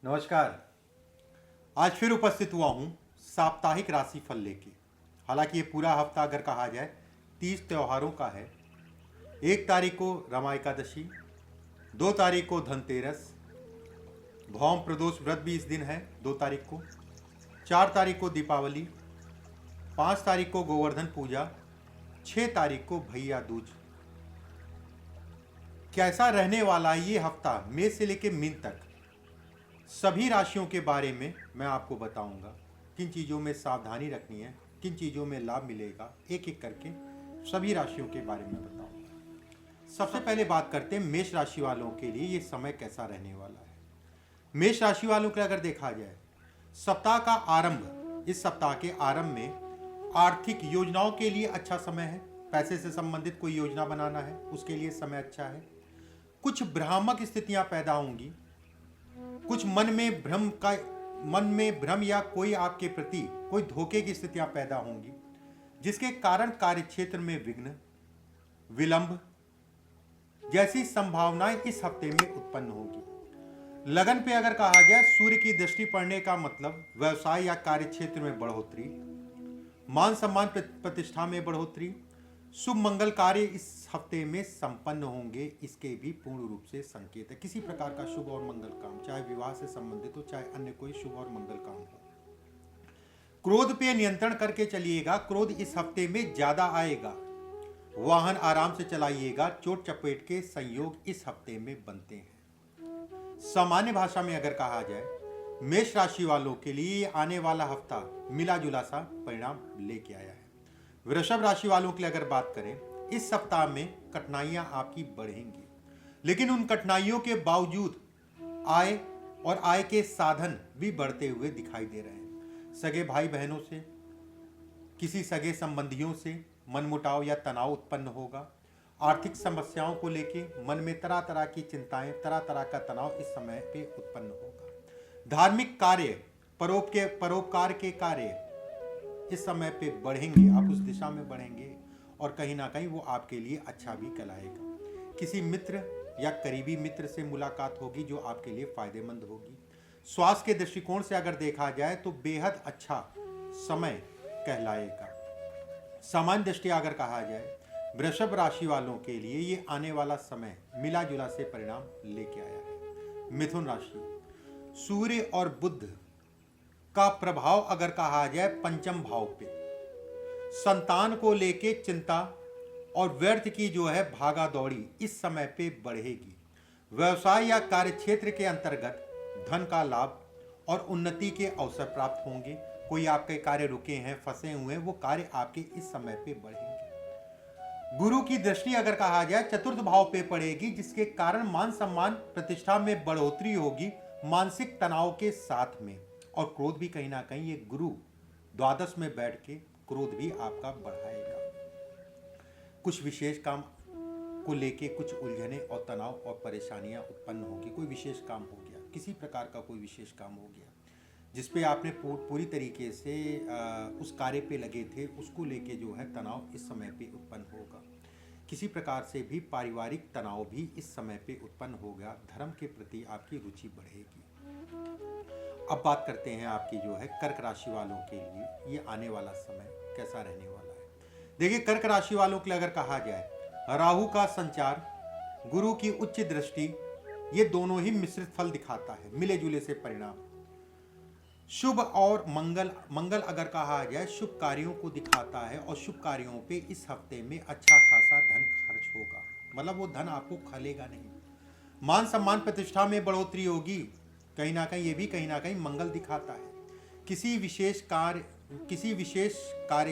नमस्कार। आज फिर उपस्थित हुआ हूँ साप्ताहिक राशिफल लेके। हालांकि ये पूरा हफ्ता अगर कहा जाए 30 त्योहारों का है। 1 तारीख को रमा एकादशी, 2 तारीख को धनतेरस, भौम प्रदोष व्रत भी इस दिन है 2 तारीख को, 4 तारीख को दीपावली, 5 तारीख को गोवर्धन पूजा, 6 तारीख को भैया दूज। कैसा रहने वाला है ये हफ्ता मेष से लेकर मीन तक, सभी राशियों के बारे में मैं आपको बताऊंगा। किन चीज़ों में सावधानी रखनी है, किन चीज़ों में लाभ मिलेगा, एक एक करके सभी राशियों के बारे में बताऊंगा। सबसे पहले बात करते हैं मेष राशि वालों के लिए ये समय कैसा रहने वाला है। मेष राशि वालों के अगर देखा जाए सप्ताह का आरंभ, इस सप्ताह के आरंभ में आर्थिक योजनाओं के लिए अच्छा समय है। पैसे से संबंधित कोई योजना बनाना है उसके लिए समय अच्छा है। कुछ भ्रामक स्थितियां पैदा होंगी, कुछ मन में भ्रम या कोई आपके प्रति कोई धोखे की स्थितियां पैदा होंगी, जिसके कारण कार्य क्षेत्र में विघ्न, विलंब जैसी संभावनाएं इस हफ्ते में उत्पन्न होगी। लगन पे अगर कहा जाए सूर्य की दृष्टि पड़ने का मतलब व्यवसाय या कार्य क्षेत्र में बढ़ोतरी, मान सम्मान प्रतिष्ठा में बढ़ोतरी, शुभ मंगल कार्य इस हफ्ते में संपन्न होंगे, इसके भी पूर्ण रूप से संकेत है। किसी प्रकार का शुभ और मंगल काम, चाहे विवाह से संबंधित हो चाहे अन्य कोई शुभ और मंगल काम हो। क्रोध पे नियंत्रण करके चलिएगा, क्रोध इस हफ्ते में ज्यादा आएगा। वाहन आराम से चलाइएगा, चोट चपेट के संयोग इस हफ्ते में बनते हैं। सामान्य भाषा में अगर कहा जाए मेष राशि वालों के लिए आने वाला हफ्ता मिला जुला सा परिणाम लेके आया है। वृषभ राशि वालों के लिए अगर बात करें इस सप्ताह में कठिनाइयां आपकी बढ़ेंगी, लेकिन उन कठिनाइयों के बावजूद आय और आय के साधन भी बढ़ते हुए दिखाई दे रहे हैं। सगे भाई बहनों से, किसी सगे संबंधियों से मनमुटाव या तनाव उत्पन्न होगा। आर्थिक समस्याओं को लेके मन में तरह तरह की चिंताएं, तरह तरह का तनाव इस समय पे उत्पन्न होगा। धार्मिक कार्य, परोपकार के कार्य इस समय पे बढ़ेंगे, आप उस दिशा में बढ़ेंगे और कहीं ना कहीं वो आपके लिए अच्छा भी कहलाएगा। किसी मित्र या करीबी मित्र से मुलाकात होगी जो आपके लिए फायदेमंद होगी। स्वास्थ्य के दृष्टिकोण से अगर देखा जाए तो बेहद अच्छा समय कहलाएगा। सामान्य दृष्टि अगर कहा जाए वृषभ राशि वालों के लिए ये आने वाला समय मिला जुला से परिणाम लेके आया है। मिथुन राशि, सूर्य और बुध का प्रभाव अगर कहा जाए पंचम भाव पे, संतान को लेके चिंता और व्यर्थ की जो है भागा दौड़ी इस समय पे बढ़ेगी। व्यवसाय या कार्य क्षेत्र के अंतर्गत धन का लाभ और उन्नति के अवसर प्राप्त होंगे। कोई आपके कार्य रुके हैं, फंसे हुए हैं, वो कार्य आपके इस समय पे बढ़ेंगे। गुरु की दृष्टि अगर कहा जाए चतुर्थ भाव पे पड़ेगी, जिसके कारण मान सम्मान प्रतिष्ठा में बढ़ोतरी होगी, मानसिक तनाव के साथ में। और क्रोध भी कहीं ना कहीं ये गुरु द्वादश में बैठ के क्रोध भी आपका बढ़ाएगा। कुछ विशेष काम को लेके कुछ उलझने और तनाव और परेशानियां उत्पन्न होगी। कोई विशेष काम हो गया, किसी प्रकार का कोई विशेष काम हो गया जिसपे आपने पूरी तरीके से उस कार्य पे लगे थे, उसको लेके जो है तनाव इस समय पे उत्पन्न होगा। किसी प्रकार से भी पारिवारिक तनाव भी इस समय पे उत्पन्न होगा। धर्म के प्रति आपकी रुचि बढ़ेगी। अब बात करते हैं आपकी जो है कर्क राशि वालों के लिए ये आने वाला समय कैसा रहने वाला है। देखिए कर्क राशि वालों के लिए अगर कहा जाए राहु का संचार, गुरु की उच्च दृष्टि, ये दोनों ही मिश्रित फल दिखाता है, मिले जुले से परिणाम। शुभ और मंगल अगर कहा जाए शुभ कार्यों को दिखाता है और शुभ कार्यों पे इस हफ्ते में अच्छा खासा धन खर्च होगा, मतलब वो धन आपको खलेगा नहीं। मान सम्मान प्रतिष्ठा में बढ़ोतरी होगी, कहीं ना कहीं ये भी कहीं ना कहीं मंगल दिखाता है। किसी विशेष कार्य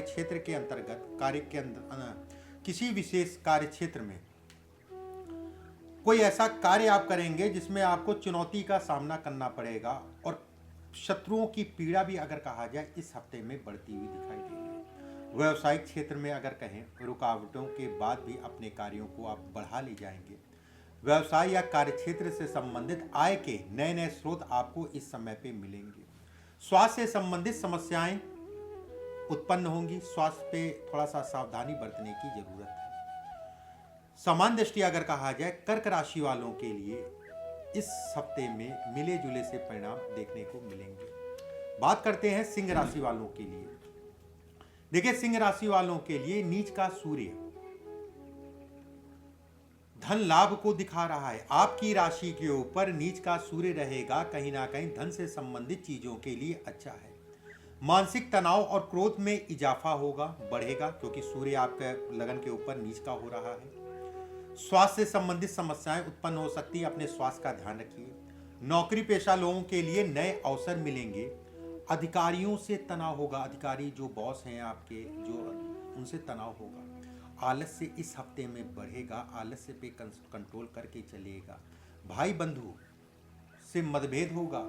क्षेत्र के अंतर्गत किसी विशेष कार्य क्षेत्र में कोई ऐसा कार्य आप करेंगे जिसमें आपको चुनौती का सामना करना पड़ेगा और शत्रुओं की पीड़ा भी अगर कहा जाए इस हफ्ते में बढ़ती हुई दिखाई देगी। व्यवसायिक क्षेत्र में अगर कहें रुकावटों के बाद भी अपने कार्यों को आप बढ़ा ले जाएंगे। व्यवसाय या कार्य क्षेत्र से संबंधित आय के नए नए स्रोत आपको इस समय पे मिलेंगे। स्वास्थ्य से संबंधित समस्याएं उत्पन्न होंगी, स्वास्थ्य पे थोड़ा सा सावधानी बरतने की जरूरत है। समान दृष्टि अगर कहा जाए कर्क राशि वालों के लिए इस हफ्ते में मिले जुले से परिणाम देखने को मिलेंगे। बात करते हैं सिंह राशि वालों के लिए। देखिए, सिंह राशि वालों के लिए नीच का सूर्य धन लाभ को दिखा रहा है। आपकी राशि के ऊपर नीच का सूर्य रहेगा, कहीं ना कहीं धन से संबंधित चीजों के लिए अच्छा है। मानसिक तनाव और क्रोध में इजाफा होगा, बढ़ेगा, क्योंकि सूर्य आपके लगन के ऊपर नीच का हो रहा है। स्वास्थ्य से संबंधित समस्याएं उत्पन्न हो सकती है, अपने स्वास्थ्य का ध्यान रखिए। नौकरी पेशा लोगों के लिए नए अवसर मिलेंगे। अधिकारियों से तनाव होगा, अधिकारी जो बॉस हैं आपके, जो उनसे तनाव होगा। आलस्य इस हफ्ते में बढ़ेगा, आलस्य पे कंट्रोल करके चलिएगा। भाई बंधु से मतभेद होगा,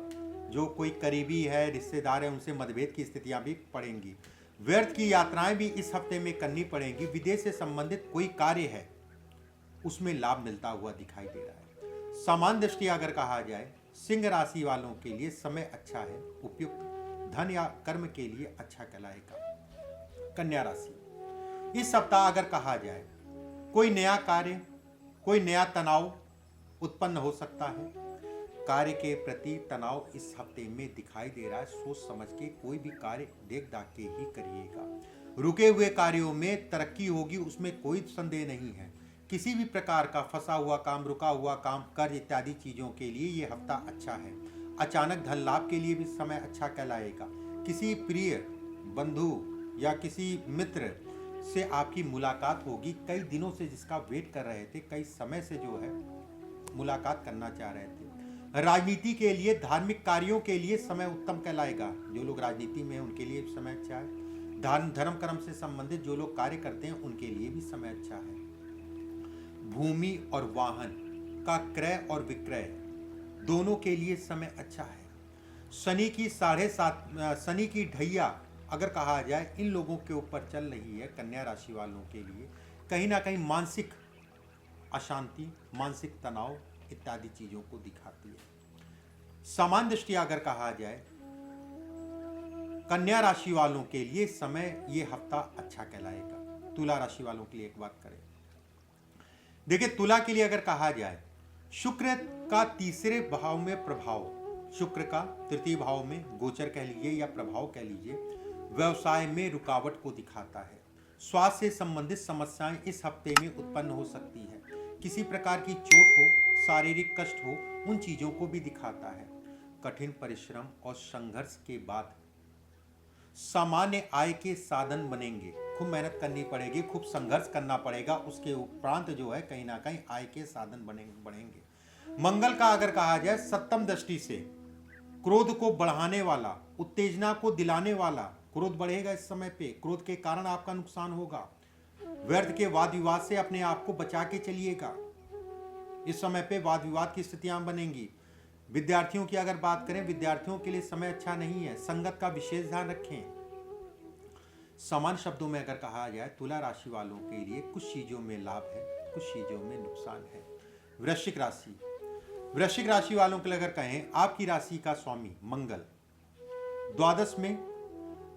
जो कोई करीबी है, रिश्तेदार है, उनसे मतभेद की स्थितियां भी पड़ेंगी। व्यर्थ की यात्राएं भी इस हफ्ते में करनी पड़ेंगी। विदेश से संबंधित कोई कार्य है, उसमें लाभ मिलता हुआ दिखाई दे रहा है। समान दृष्टि अगर कहा जाए, सिंह राशि वालों के लिए समय अच्छा है, उपयुक्त धन या कर्म के लिए अच्छा कहलाएगा। कन्या राशि, इस सप्ताह अगर कहा जाए, कोई नया कार्य, कोई नया तनाव उत्पन्न हो सकता है। कार्य के प्रति तनाव इस हफ्ते में दिखाई दे रहा है। सोच समझ के कोई भी कार्य देख दाख के ही करिएगा। रुके हुए कार्यों में तरक्की होगी, उसमें कोई संदेह नहीं है। किसी भी प्रकार का फंसा हुआ काम, रुका हुआ काम, कर्ज इत्यादि चीजों के लिए ये हफ्ता अच्छा है। अचानक धन लाभ के लिए भी समय अच्छा कहलाएगा। किसी प्रिय बंधु या किसी मित्र से आपकी मुलाकात होगी। कई दिनों से जिसका वेट कर रहे थे, कई समय से जो है मुलाकात करना चाह रहे थे। राजनीति के लिए, धार्मिक कार्यों के लिए समय उत्तम कहलाएगा। जो लोग राजनीति में हैं उनके लिए समय अच्छा है। धर्म कर्म से संबंधित जो लोग कार्य करते हैं उनके लिए भी समय अच्छा है। भूमि और वाहन का क्रय और विक्रय दोनों के लिए समय अच्छा है। शनि की 7.5 शनि की ढैया अगर कहा जाए, इन लोगों के ऊपर चल रही है। कन्या राशि वालों के लिए कहीं ना कहीं मानसिक अशांति, मानसिक तनाव इत्यादि चीजों को दिखाती है। समान दृष्टि अगर कहा जाए, कन्या राशि वालों के लिए समय ये हफ्ता अच्छा कहलाएगा। तुला राशि वालों के लिए एक बात करें, देखिए तुला के लिए अगर कहा जाए, शुक्र का तीसरे भाव में प्रभाव, शुक्र का तृतीय भाव में गोचर कह लीजिए या प्रभाव कह लीजिए, व्यवसाय में रुकावट को दिखाता है। स्वास्थ्य से संबंधित समस्याएं इस हफ्ते में उत्पन्न हो सकती है। किसी प्रकार की चोट हो, शारीरिक कष्ट हो, उन चीजों को भी दिखाता है। कठिन परिश्रम और संघर्ष के बाद सामान्य आय के साधन बनेंगे। खूब मेहनत करनी पड़ेगी, खूब संघर्ष करना पड़ेगा, उसके उपरांत जो है कहीं ना कहीं आय के साधन बढ़ेंगे। मंगल का अगर कहा जाए, सप्तम दृष्टि से क्रोध को बढ़ाने वाला, उत्तेजना को दिलाने वाला, क्रोध बढ़ेगा इस समय पे, क्रोध के कारण आपका नुकसान होगा। व्यर्थ के वाद विवाद से अपने आप को बचा के चलिएगा। इस समय पे वाद विवाद की स्थितियां बनेंगी। विद्यार्थियों की अगर बात करें, विद्यार्थियों के लिए समय अच्छा नहीं है, संगत का विशेष ध्यान रखें। समान शब्दों में अगर कहा जाए, तुला राशि वालों के लिए कुछ चीजों में लाभ है, कुछ चीजों में नुकसान है। वृश्चिक राशि, वृश्चिक राशि वालों के लिए अगर कहें, आपकी राशि का स्वामी मंगल द्वादश में,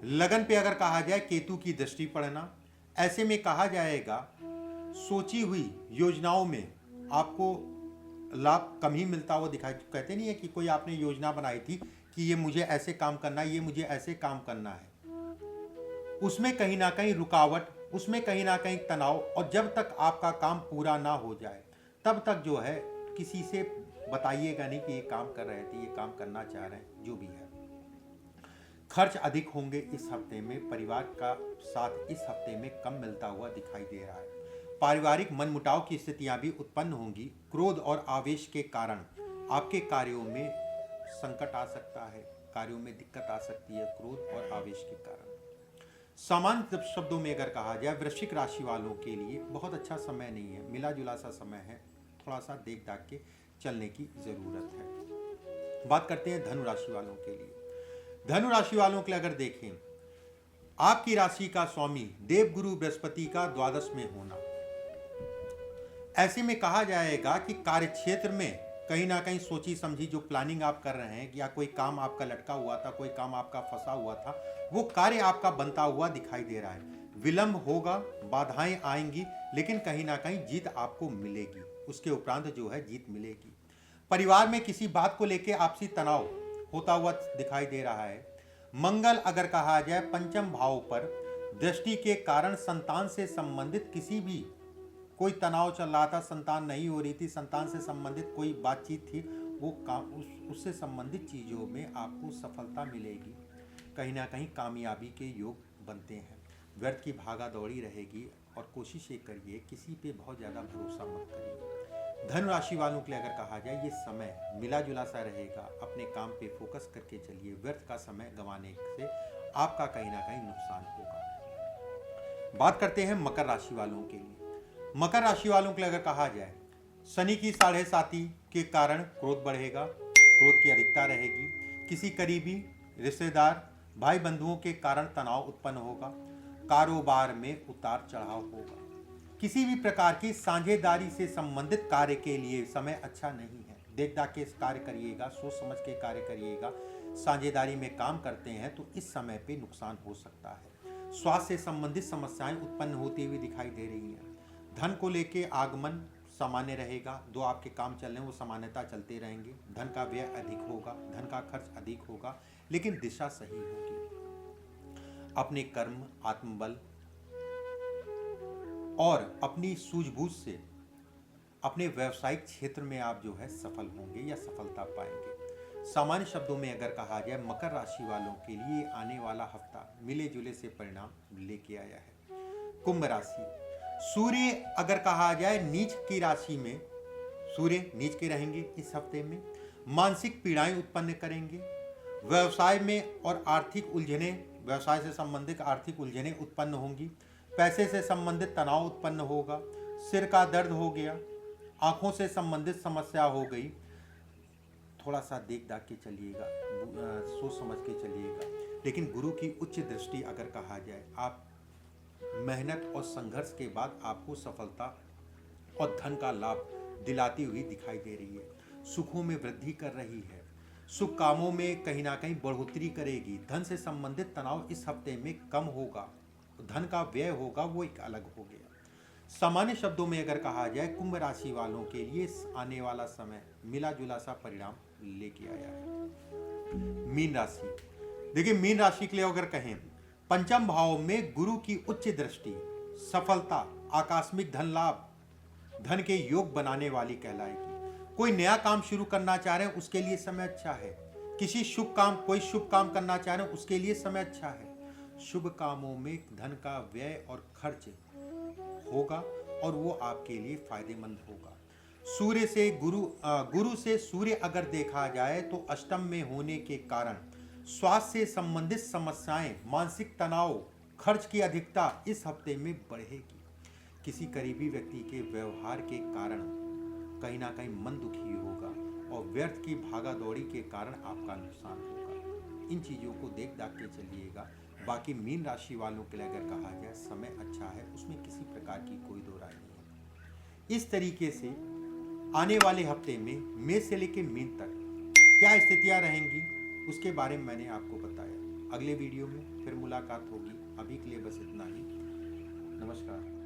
लगन पे अगर कहा जाए केतु की दृष्टि पड़ना, ऐसे में कहा जाएगा सोची हुई योजनाओं में आपको लाभ कम ही मिलता हुआ दिखाई। कहते नहीं है कि कोई आपने योजना बनाई थी कि ये मुझे ऐसे काम करना है, ये मुझे ऐसे काम करना है, उसमें कहीं ना कहीं रुकावट, उसमें कहीं ना कहीं तनाव, और जब तक आपका काम पूरा ना हो जाए तब तक जो है किसी से बताइएगा नहीं कि ये काम कर रहे थे, ये काम करना चाह रहे हैं, जो भी है। खर्च अधिक होंगे इस हफ्ते में, परिवार का साथ इस हफ्ते में कम मिलता हुआ दिखाई दे रहा है। पारिवारिक मनमुटाव की स्थितियां भी उत्पन्न होंगी। क्रोध और आवेश के कारण आपके कार्यों में संकट आ सकता है, कार्यों में दिक्कत आ सकती है, क्रोध और आवेश के कारण। समान शब्दों में अगर कहा जाए, वृश्चिक राशि वालों के लिए बहुत अच्छा समय नहीं है, मिला जुला सा समय है, थोड़ा सा देख दाख के चलने की जरूरत है। बात करते हैं धनु राशि वालों के लिए। धनु राशि वालों के लिए अगर देखें, आपकी राशि का स्वामी देवगुरु बृहस्पति का द्वादश में होना, ऐसे में कहा जाएगा कि कार्य क्षेत्र में कहीं ना कहीं सोची समझी जो प्लानिंग आप कर रहे हैं, या कोई काम आपका लटका हुआ था, कोई काम आपका फंसा हुआ था, वो कार्य आपका बनता हुआ दिखाई दे रहा है। विलंब होगा, बाधाएं आएंगी, लेकिन कहीं ना कहीं जीत आपको मिलेगी, उसके उपरांत जो है जीत मिलेगी। परिवार में किसी बात को लेकर आपसी तनाव होता हुआ दिखाई दे रहा है। मंगल अगर कहा जाए पंचम भाव पर दृष्टि के कारण संतान से संबंधित किसी भी कोई तनाव चल रहा था, संतान नहीं हो रही थी, संतान से संबंधित कोई बातचीत थी, वो काम उससे संबंधित चीज़ों में आपको सफलता मिलेगी, कहीं ना कहीं कामयाबी के योग बनते हैं। व्यर्थ की भागा दौड़ी रहेगी और कोशिश ये करिए किसी पे बहुत ज़्यादा भरोसा मत करिए। धनु राशि वालों के लिए अगर कहा जाए ये समय मिला जुला सा रहेगा, अपने काम पे फोकस करके चलिए। व्यर्थ का समय गंवाने से आपका कहीं ना कहीं नुकसान होगा। बात करते हैं मकर राशि वालों के लिए। मकर राशि वालों के लिए अगर कहा जाए शनि की 7.5 के कारण क्रोध बढ़ेगा, क्रोध की अधिकता रहेगी। किसी करीबी रिश्तेदार भाई बंधुओं के कारण तनाव उत्पन्न होगा। कारोबार में उतार चढ़ाव होगा। किसी भी प्रकार की साझेदारी से संबंधित कार्य के लिए समय अच्छा नहीं है। देख दाख के कार्य करिएगा, सोच समझ के कार्य करिएगा। साझेदारी में काम करते हैं तो इस समय पे नुकसान हो सकता है। स्वास्थ्य से संबंधित समस्याएं उत्पन्न होती हुई दिखाई दे रही हैं। धन को लेके आगमन सामान्य रहेगा। जो आपके काम चल रहे हैं वो सामान्यता चलते रहेंगे। धन का व्यय अधिक होगा, धन का खर्च अधिक होगा, लेकिन दिशा सही होगी। अपने कर्म, आत्मबल और अपनी सूझबूझ से अपने व्यावसायिक क्षेत्र में आप जो है सफल होंगे या सफलता पाएंगे। सामान्य शब्दों में अगर कहा जाए मकर राशि वालों के लिए आने वाला हफ्ता मिले जुले से परिणाम लेके आया है। कुंभ राशि, सूर्य अगर कहा जाए नीच की राशि में, सूर्य नीच के रहेंगे इस हफ्ते में। मानसिक पीड़ाएं उत्पन्न करेंगे। व्यवसाय में और आर्थिक उलझने, व्यवसाय से संबंधित आर्थिक उलझने उत्पन्न होंगी। पैसे से संबंधित तनाव उत्पन्न होगा। सिर का दर्द हो गया, आंखों से संबंधित समस्या हो गई। थोड़ा सा देख दाख के चलिएगा, सोच समझ के चलिएगा। लेकिन गुरु की उच्च दृष्टि अगर कहा जाए, आप मेहनत और संघर्ष के बाद आपको सफलता और धन का लाभ दिलाती हुई दिखाई दे रही है। सुखों में वृद्धि कर रही है। शुभ कामों में कहीं ना कहीं बढ़ोतरी करेगी। धन से संबंधित तनाव इस हफ्ते में कम होगा। धन का व्यय होगा वो एक अलग हो गया। सामान्य शब्दों में अगर कहा जाए कुंभ राशि वालों के लिए आने वाला समय मिला जुला सा परिणाम लेके आया है। मीन राशि, देखिए मीन राशि के लिए अगर कहें पंचम भाव में गुरु की उच्च दृष्टि सफलता, आकस्मिक धन लाभ, धन के योग बनाने वाली कहलाएगी। कोई नया काम शुरू करना चाह रहे हैं उसके लिए समय अच्छा है। किसी शुभ काम, कोई शुभ काम करना चाह रहे हैं उसके लिए समय अच्छा है। शुभ कामों में धन का व्यय और खर्च होगा और वो आपके लिए फायदेमंद होगा। सूर्य से गुरु से सूर्य अगर देखा जाए तो अष्टम में होने के कारण स्वास्थ्य से संबंधित समस्याएं, मानसिक तनाव, खर्च की अधिकता इस हफ्ते में बढ़ेगी। किसी करीबी व्यक्ति के व्यवहार के कारण कहीं ना कहीं मन दुखी होगा और व्यर्थ की भागा दौड़ी के कारण आपका नुकसान होगा। इन चीज़ों को देख दाख के चलिएगा। बाकी मीन राशि वालों के लिए अगर कहा जाए समय अच्छा है, उसमें किसी प्रकार की कोई दो राय नहीं है। इस तरीके से आने वाले हफ्ते में मेष से लेकर मीन तक क्या स्थितियां रहेंगी उसके बारे में मैंने आपको बताया। अगले वीडियो में फिर मुलाकात होगी। अभी के लिए बस इतना ही। नमस्कार।